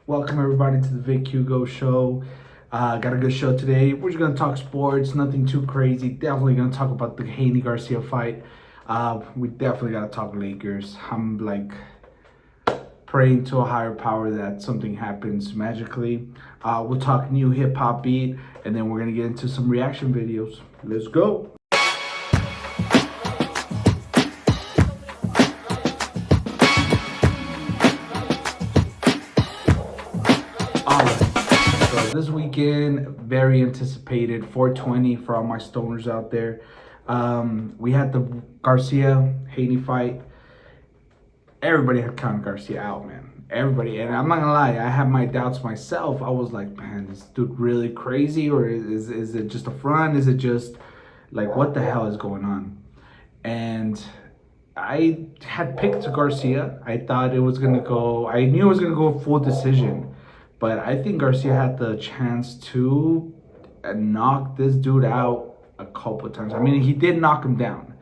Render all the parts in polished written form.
Welcome everybody to the Vic Hugo Show. Got a good show today. We're just gonna talk sports, nothing too crazy. Definitely gonna talk about the Hanney Garcia fight. We definitely gotta talk Lakers. I'm like praying to a higher power that something happens magically. We'll talk new hip hop beat, and then we're gonna get into some reaction videos. Let's go. This weekend, very anticipated 420 for all my stoners out there. We had the Garcia Hanney fight. Everybody had counted Garcia out, man. Everybody, and I'm not gonna lie, I had my doubts myself. I was like, man, this dude really crazy, or is it just a front? Is it just like what the hell is going on? And I had picked Garcia. I thought it was gonna go. I knew it was gonna go full decision. But I think Garcia had the chance to knock this dude out a couple times. I mean, he did knock him down.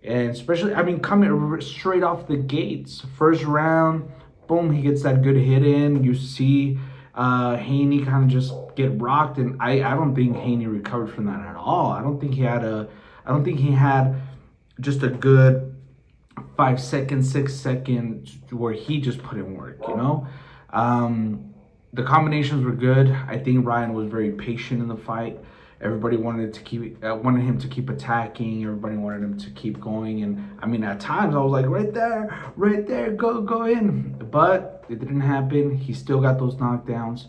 And especially, I mean, coming straight off the gates. First round, boom, he gets that good hit in. You see Hanney kind of just get rocked. And I don't think Hanney recovered from that at all. I don't think he had just a good 5 seconds, 6 seconds where he just put in work, you know? The combinations were good. I think Ryan was very patient in the fight. Everybody wanted him to keep attacking. Everybody wanted him to keep going. And I mean, at times I was like, right there, go in. But it didn't happen. He still got those knockdowns.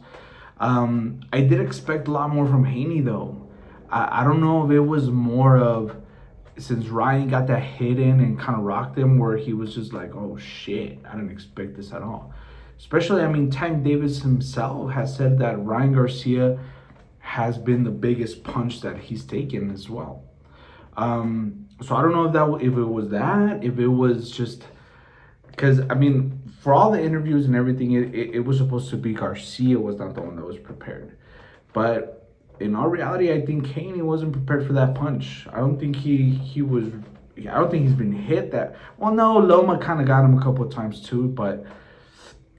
I did expect a lot more from Hanney though. I don't know if it was more of, since Ryan got that hit in and kind of rocked him, where he was just like, oh shit, I didn't expect this at all. Especially, I mean, Tank Davis himself has said that Ryan Garcia has been the biggest punch that he's taken as well. So I don't know if it was just because, I mean, for all the interviews and everything, it was supposed to be Garcia was not the one that was prepared. But in all reality, I think Kanye wasn't prepared for that punch. I don't think he was. I don't think he's been hit that. Well, no, Loma kind of got him a couple of times too, but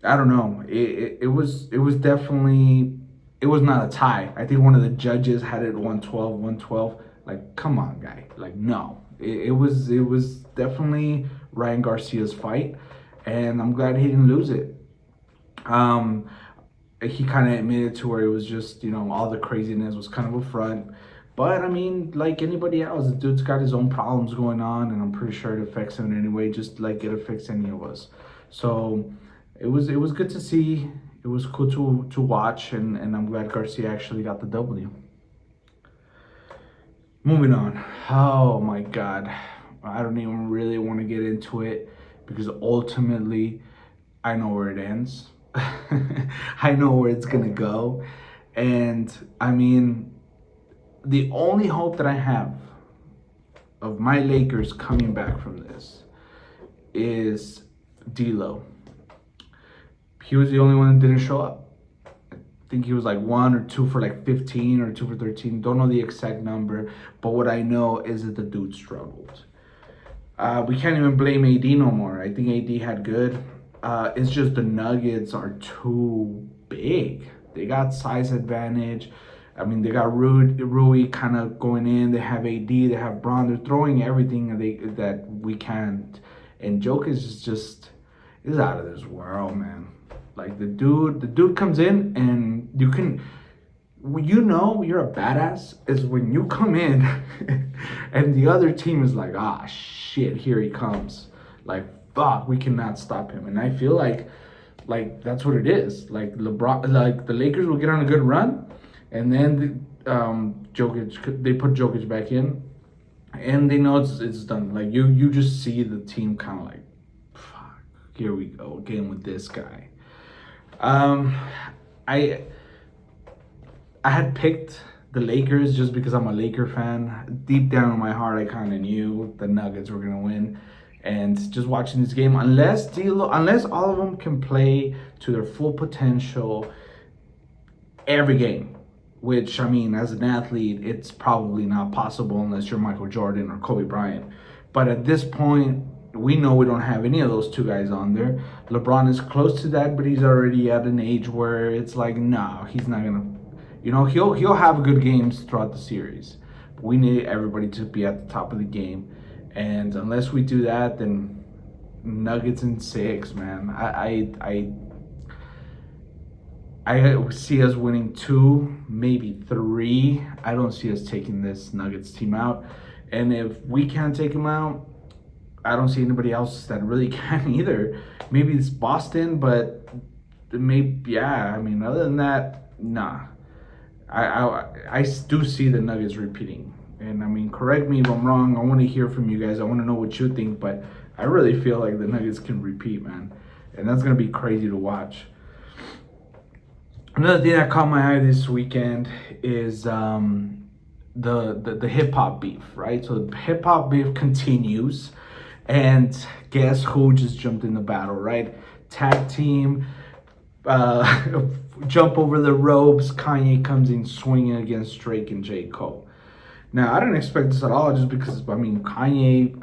I don't know. It was definitely, it was not a tie. I think one of the judges had it 112. Like, come on, guy. Like, no. It was definitely Ryan Garcia's fight, and I'm glad he didn't lose it. He kind of admitted to where it was just, you know, all the craziness was kind of a front. But I mean, like anybody else, the dude's got his own problems going on, and I'm pretty sure it affects him in any way, just like it affects any of us. So it was good to see. It was cool to watch, and I'm glad Garcia actually got the W. Moving on. Oh my God. I don't even really want to get into it because ultimately I know where it ends. I know where it's gonna go. And I mean, the only hope that I have of my Lakers coming back from this is D'Lo. He was the only one that didn't show up. I think he was like 1 or 2 for like 15 or 2 for 13. Don't know the exact number, but what I know is that the dude struggled. We can't even blame AD no more. I think AD had good. It's just the Nuggets are too big. They got size advantage. I mean, they got Rui kind of going in. They have AD. They have Braun. They're throwing everything that we can't. And Jokic is out of this world, man. Like the dude comes in, and you know you're a badass is when you come in and the other team is like, ah shit, here he comes. Like, fuck, we cannot stop him. And I feel like that's what it is. Like LeBron, like the Lakers will get on a good run, and then Jokic, they put Jokic back in, and they know it's done. Like you just see the team kind of like, fuck, here we go again with this guy. I had picked the Lakers just because I'm a Laker fan. Deep down in my heart, I kind of knew the Nuggets were gonna win. And just watching this game, unless all of them can play to their full potential every game, which, I mean, as an athlete, it's probably not possible unless you're Michael Jordan or Kobe Bryant. But at this point, we know we don't have any of those two guys on there. LeBron is close to that, but he's already at an age where it's like, no, he's not gonna. He'll have good games throughout the series. But we need everybody to be at the top of the game, and unless we do that, then Nuggets in 6, man. I see us winning 2, maybe 3. I don't see us taking this Nuggets team out. And if we can't take them out, I don't see anybody else that really can either. Maybe it's Boston, but maybe, yeah. I mean, other than that, nah. I do see the Nuggets repeating. And I mean, correct me if I'm wrong. I want to hear from you guys. I want to know what you think. But I really feel like the Nuggets can repeat, man. And that's going to be crazy to watch. Another thing that caught my eye this weekend is the hip hop beef, right? So the hip hop beef continues, and guess who just jumped in the battle, right? Tag team, jump over the ropes. Kanye comes in swinging against Drake and J. Cole. Now I didn't expect this at all, just because Kanye.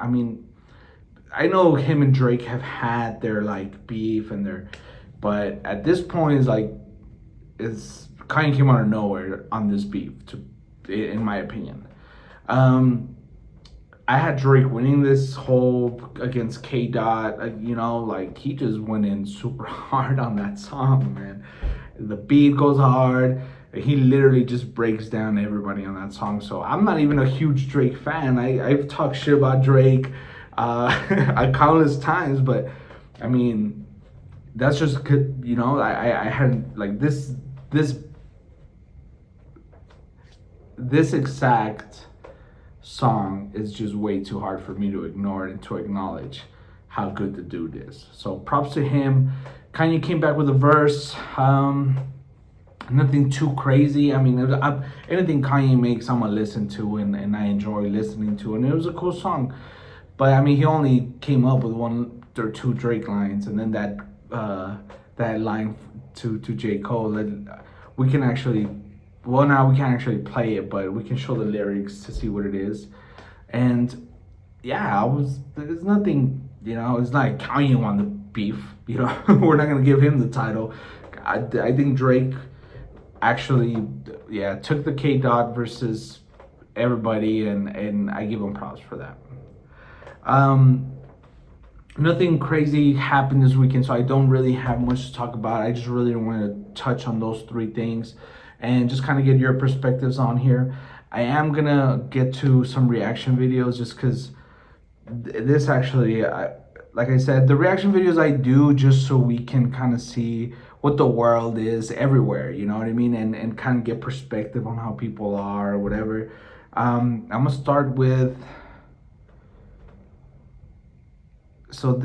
I know him and Drake have had their like beef but at this point Kanye came out of nowhere on this beef, in my opinion. I had Drake winning this whole against K. Dot. He just went in super hard on that song, man. The beat goes hard. He literally just breaks down everybody on that song. So I'm not even a huge Drake fan. I've talked shit about Drake countless times, but I mean, that's just good. I had like this exact song is just way too hard for me to ignore and to acknowledge how good the dude is. So props to him. Kanye came back with a verse. Nothing too crazy. I mean, anything Kanye makes, I'm gonna listen to and I enjoy listening to. And it was a cool song. But I mean, he only came up with 1 or 2 Drake lines, and then that line to J. Cole. That we can actually. Well, now we can't actually play it, but we can show the lyrics to see what it is. And yeah, there's nothing, it's not Kanye won the beef, we're not going to give him the title. I think Drake actually, took the K. Dot versus everybody, and I give him props for that. Nothing crazy happened this weekend, so I don't really have much to talk about. I just really want to touch on those 3 things and just kind of get your perspectives on here. I am going to get to some reaction videos just because this actually, like I said, the reaction videos I do just so we can kind of see what the world is everywhere, you know what I mean? And kind of get perspective on how people are or whatever. I'm going to start with... So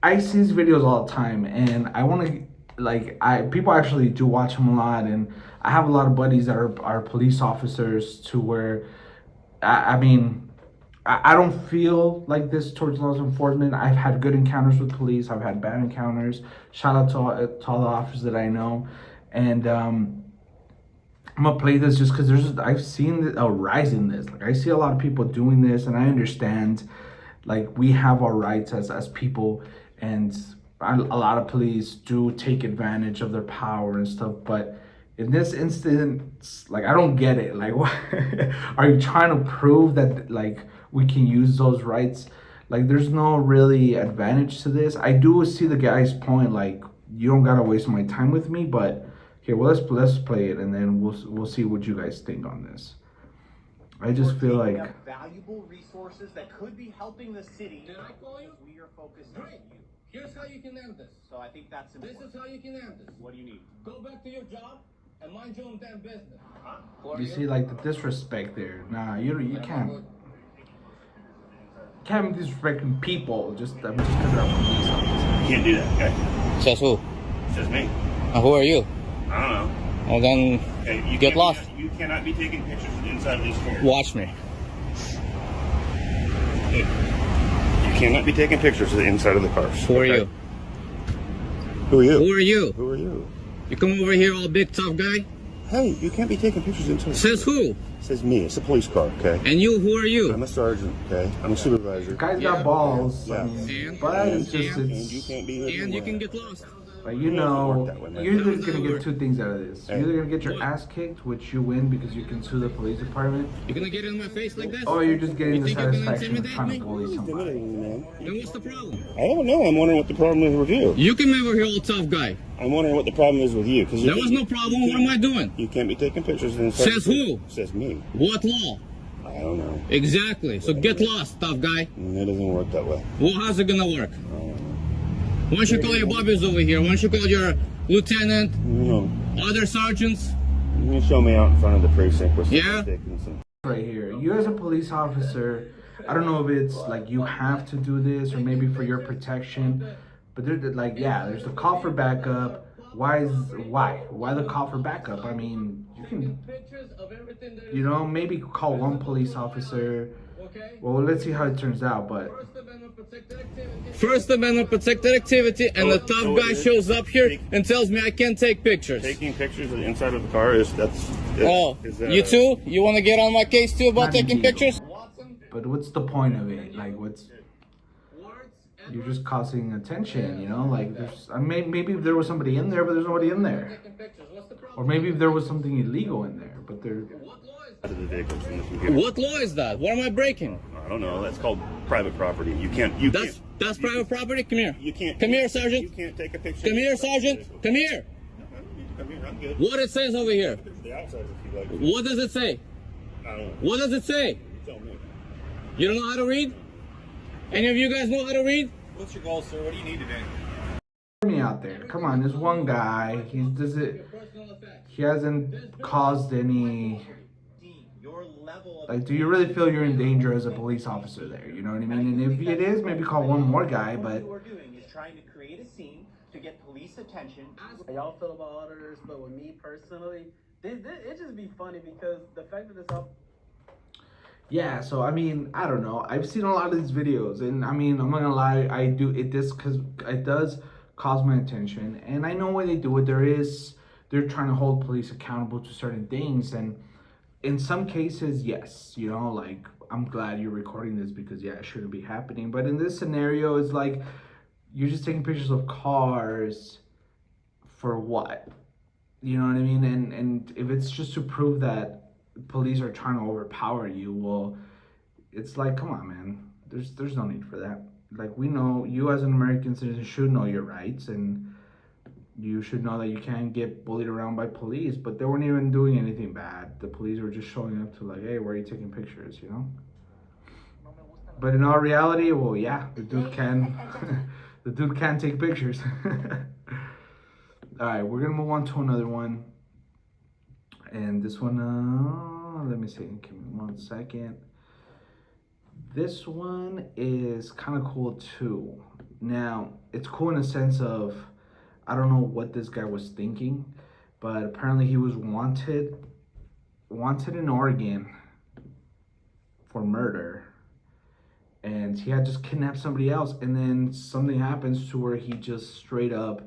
I see these videos all the time, and I want to, people actually do watch them a lot, and I have a lot of buddies that are police officers to where, I don't feel like this towards law enforcement. I've had good encounters with police. I've had bad encounters. Shout out to all the officers that I know. And I'm going to play this just because I've seen a rise in this. I see a lot of people doing this, and I understand, we have our rights as people, and a lot of police do take advantage of their power and stuff, but in this instance, I don't get it. What are you trying to prove that we can use those rights? There's no really advantage to this. I do see the guy's point, you don't gotta waste my time with me, but here, well, let's play it, and then we'll see what you guys think on this. I just feel like valuable resources that could be helping the city. Did I call you? We are focused on you. Here's how you can end this. So I think that's important. This is how you can end this. What do you need? Go back to your job and mind your own damn business. Huh? You see, the disrespect there. Nah, you can't. Can't be disrespecting people just because they're police officers. You can't do that, okay? Says who? Says me. Who are you? I don't know. Well then, Hey, you get lost. You cannot be taking pictures inside of these cars. Watch me. You cannot be taking pictures of the inside of the cars. Who are you? Who are you? Who are you? Who are you? You come over here all big tough guy? Hey, you can't be taking pictures inside. Says who? It says me. It's a police car, okay? And you, who are you? I'm a sergeant, okay? I'm a supervisor. The guy's Yeah. got balls. Yeah. I mean, And- but it's just, And you it's, can't be here. And you can get lost. but you It doesn't know, work that way, man. you're either How does gonna that get work? two things out of this. You're Hey. either gonna get your What? ass kicked, which you win because you can sue the police department, You're gonna get in my face like this? or you're just getting You the think you're gonna satisfaction of intimidate trying me? to bully somebody. Intimidating, man. Then what's the problem? I don't know. I'm wondering what the problem is with you. You came over here all tough guy. I'm wondering what the problem is with you. Cause There was no problem. What am I doing? You can't be taking pictures inside. Says who? Says me. What law? I don't know. Exactly. So get lost, tough guy. It doesn't work that way. Well, how's it gonna work? Why don't you call your bobbies over here? Why don't you call your lieutenant, No. other sergeants? You can show me out in front of the precinct with some Yeah? stick and some. Right here, you as a police officer, I don't know if it's like you have to do this or maybe for your protection, but they're like, yeah, there's the call for backup. Why the call for backup? I mean, you can, Pictures of everything that you know, maybe call one police officer. okay? Well, let's see how it turns out, but First Amendment protected activity, and the tough So guy it is shows up here take- and tells me I can't take pictures. Taking pictures of the inside of the car that's. Oh, you too? You want to get on my case too about Not taking illegal. pictures? but what's the point of it? Like, you're just causing attention, you know? Like, there's, I mean, maybe if there was somebody in there, but there's nobody in there, or maybe if there was something illegal in there, but there. Out of the vehicles from the computer. What law is that? What am I breaking? I don't know. That's called private property. You can't. You That's can't, private property? Come here. You can't. Come here, You Sergeant. can't take a picture. Come here, Sergeant. Come here. Come here. I'm good. What it says over here? The outside, if you like. What does it say? I don't know. What does it say? You tell me. You don't know how to read? Any of you guys know how to read? What's your goal, sir? What do you need today? Me out there. Come on, there's one guy. He hasn't caused any. Your level of Like, do you really feel you're in danger as a police officer there? You know what I mean? And if it is, maybe call one more guy. But you are doing is trying to create a scene to get police attention. How y'all feel about auditors, but with me personally, it just be funny because the fact that it's all yeah, so I mean, I don't know. I've seen a lot of these videos, and I mean, I'm not gonna lie, I do it this because it does cause my attention, and I know why they do it. They're trying to hold police accountable to certain things, and in some cases, yes, you know, like, I'm glad you're recording this because, yeah, it shouldn't be happening. But in this scenario, it's like, you're just taking pictures of cars for what? You know what I mean? And if it's just to prove that police are trying to overpower you, well, it's like, come on, man. There's no need for that. Like, we know, you as an American citizen should know your rights, and you should know that you can't get bullied around by police, but they weren't even doing anything bad. The police were just showing up to like, hey, where are you taking pictures, you know? But in all reality, well, yeah, the dude can take pictures. All right, we're gonna move on to another one. And this one, let me see, give me 1 second. This one is kind of cool too. Now, it's cool in a sense of, I don't know what this guy was thinking, but apparently he was wanted in Oregon for murder, and he had just kidnapped somebody else, and then something happens to where he just straight up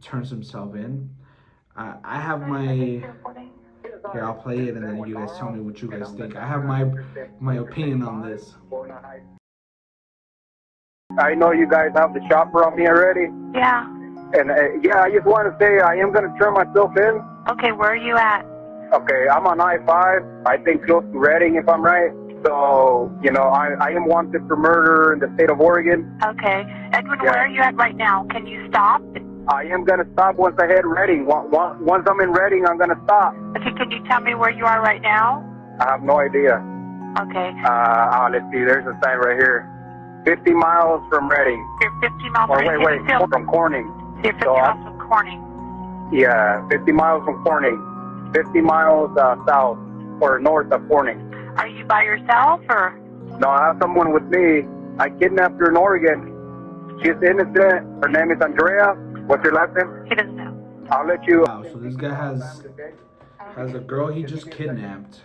turns himself in. I have my, here, I'll play it, and then you guys tell me what you guys think. I have my opinion on this. I know you guys have the shopper on me already. Yeah. And yeah, I just want to say I am going to turn myself in. Okay, where are you at? Okay, I'm on I-5, I think close to Redding if I'm right. So, you know, I am wanted for murder in the state of Oregon. Okay. Edwin, Yeah. where are you at right now? Can you stop? I am going to stop once I hit Redding. Once I'm in Redding, I'm going to stop. Okay, can you tell me where you are right now? I have no idea. Okay. Let's see, there's a sign right here. 50 miles from Redding. You're 50 miles Or away. wait, from Corning. You're 50 So miles from Corning. Yeah, 50 miles from Corning. 50 miles south or north of Corning. Are you by yourself or? No, I have someone with me. I kidnapped her in Oregon. She's innocent. Her name is Andrea. What's your last name? He doesn't know. I'll let you. Wow, so this guy has a girl he just kidnapped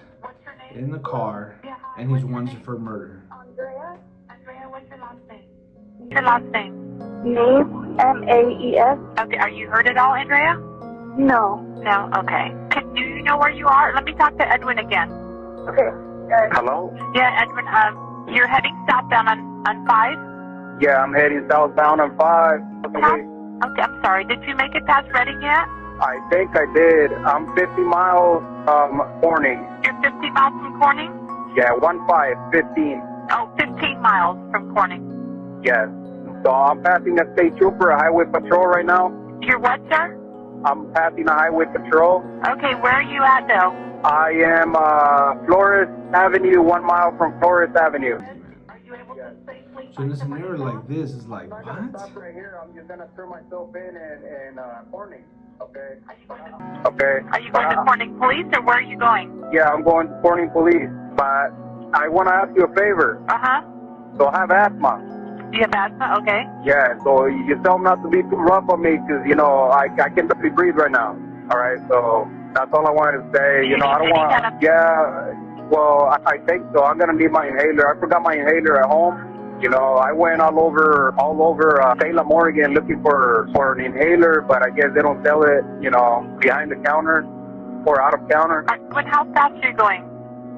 in the car, and he's wanted for murder. Andrea, what's your last name? What's your last name? Maes, M-A-E-S. Okay, are you heard it all, Andrea? No. No? Okay. Do you know where you are? Let me talk to Edwin again. Okay. Hello? Yeah, Edwin, you're heading southbound on 5? Yeah, I'm heading southbound on 5. Okay. Okay, I'm sorry. Did you make it past Reading yet? I think I did. I'm 50 miles from Corning. You're 50 miles from Corning? Yeah, 15. Oh, 15 miles from Corning. Yes. So I'm passing a state trooper, a highway patrol right now. You're what, sir? I'm passing a highway patrol. Okay, where are you at, though? I am Flores Avenue, 1 mile from Flores Avenue. Are you able to safely... So in a scenario like this, it's like, I'm not gonna what? stop right here. I'm just gonna turn myself in Corning. Okay. Are you going to, Okay. are you going to Corning Police, or where are you going? Yeah, I'm going to Corning Police, but I want to ask you a favor. Uh-huh. So I have asthma. Do you have asthma? Okay. Yeah, so you tell them not to be too rough on me because, you know, I can barely breathe right now. All right, so that's all I wanted to say. You know, I don't want... Yeah, well, I think so. I'm going to need my inhaler. I forgot my inhaler at home. You know, I went all over Salem, Oregon looking for an inhaler, but I guess they don't sell it, you know, behind the counter or out of counter. But how fast are you going?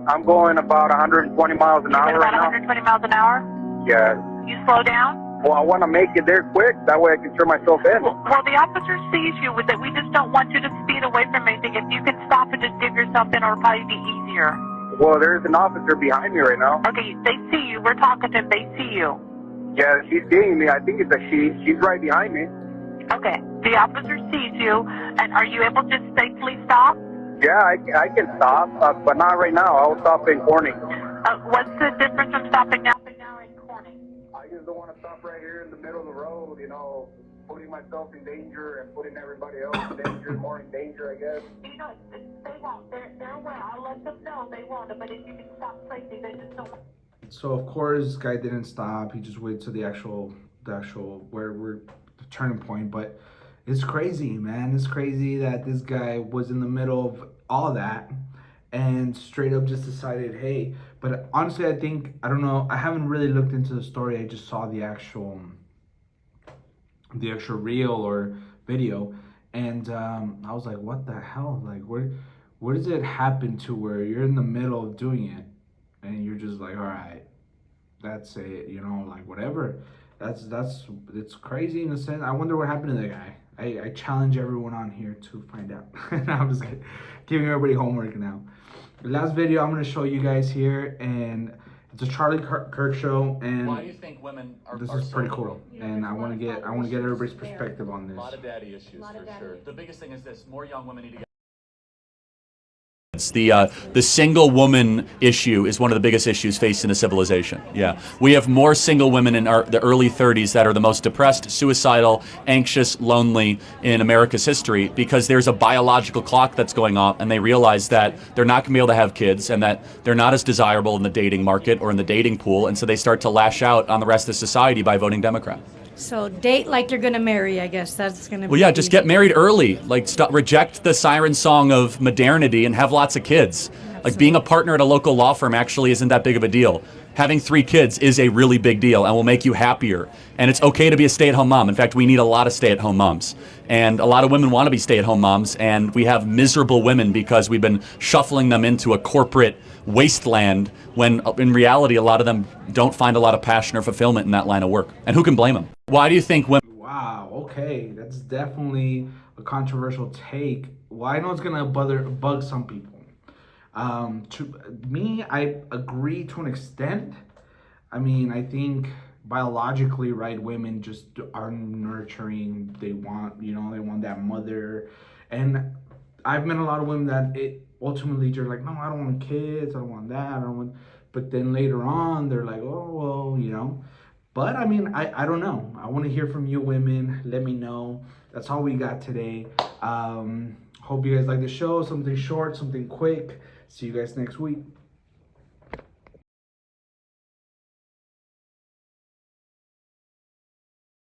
I'm going about 120 miles an hour About right now. 120 miles an hour? Yeah. You slow down? Well, I want to make it there quick. That way I can turn myself in. Well, the officer sees you with it. We just don't want you to speed away from anything. If you can stop and just give yourself in, it'll probably be easier. Well, there's an officer behind me right now. Okay, they see you. We're talking to them. They see you. Yeah, she's seeing me. I think it's a she. She's right behind me. Okay, the officer sees you, and are you able to safely stop? Yeah, I can stop, but not right now. I'll stop in Corning. What's the difference from stopping now in Corning? I just don't want to stop right here in the middle of the road, you know, putting myself in danger and putting everybody else in danger, more in danger, I guess. You know, they won't. They're aware. I'll let them know they won't. But if you can stop safely, they just don't. So of course, this guy didn't stop. He just waited to the actual where we're the turning point. But it's crazy, man. It's crazy that this guy was in the middle of all that and straight up just decided, hey. But honestly, I don't know. I haven't really looked into the story. I just saw the actual reel or video, and I was like, what the hell? Like, where does it happen to where you're in the middle of doing it? And you're just like, all right, that's it, you know, like whatever. It's crazy in a sense. I wonder what happened to that guy. I challenge everyone on here to find out. I'm just giving everybody homework now. The last video I'm gonna show you guys here, and it's a Charlie Kirk show, and why do you think women are? This are is pretty so cool, and I want to get everybody's perspective on this. A lot of daddy issues for sure. The biggest thing is this: more young women need to get. The single woman issue is one of the biggest issues facing the civilization. Yeah, we have more single women in the early 30s that are the most depressed, suicidal, anxious, lonely in America's history because there's a biological clock that's going on, and they realize that they're not going to be able to have kids and that they're not as desirable in the dating market or in the dating pool, and so they start to lash out on the rest of society by voting Democrat. So date like you're gonna marry, I guess that's gonna be. Well, yeah, just get married early. Like, reject the siren song of modernity and have lots of kids. Absolutely. Like, being a partner at a local law firm actually isn't that big of a deal. Having 3 kids is a really big deal and will make you happier. And it's okay to be a stay-at-home mom. In fact, we need a lot of stay-at-home moms. And a lot of women want to be stay-at-home moms, and we have miserable women because we've been shuffling them into a corporate wasteland when in reality a lot of them don't find a lot of passion or fulfillment in that line of work. And who can blame them? Why do you think women... Wow, okay, that's definitely a controversial take. Well, I know it's gonna bug some people. To me, I agree to an extent. I mean, I think biologically, right, women just are nurturing. They want, they want that mother. And I've met a lot of women that ultimately they're like, no, I don't want kids. I don't want that. I don't want. But then later on, they're like, oh, well, But I mean, I don't know. I want to hear from you women. Let me know. That's all we got today. Hope you guys like the show. Something short, something quick. See you guys next week.